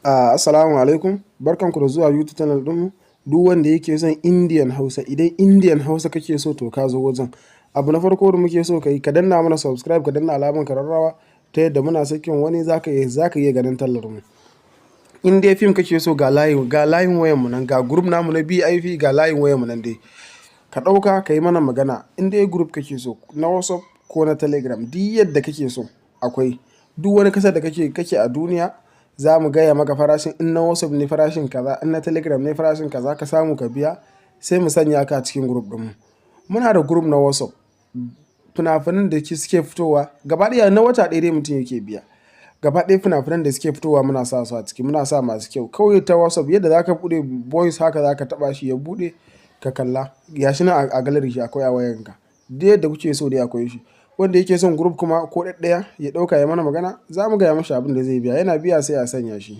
Assalamu alaikum. Barkanku da zuwa YouTube channel ɗinmu. Duk wanda yake son Indian Hausa, idan Indian Hausa kake so to ka zo wajen. Abu na farko da muke so ka danna mana subscribe, ka danna alamar kararrawa ta yadda muna sakin wani zaka iya ganin tallar mu. In dai fim kake so ga layin wayan mu nan, ga group namu na BIP, ga layin wayan mu nan dai. Ka ɗauka ka yi mana magana. In dai group kake so na WhatsApp ko na Telegram, duk yadda kake so akwai. Duk wani kasa da kake a duniya za mu gaya maka farashin. In na WhatsApp ne farashin kaza, in na Telegram ne farashin kaza, ka samu ka biya sai mu sanya ka a cikin group ɗinmu. Muna da group na WhatsApp. Fina-finan da suke fitowa gaba ɗaya na wata ɗaya dai mutum yake biya. Gaba ɗaya fina-finan da suke fitowa muna sa su a ciki, muna sa masu kyau. Kawai ta WhatsApp yadda za ka buɗe voice haka za ka taɓa shi ya buɗe ka kalla. Gashi nan a gallery shi akwai a wayanka. Duk yadda kuke so dai akwai shi. Wanda yake son group kuma ko ɗaɗɗaya ya ɗauka ya mana magana, za mu gaya mashi abin da zai biya. Yana biya sai a sanya shi.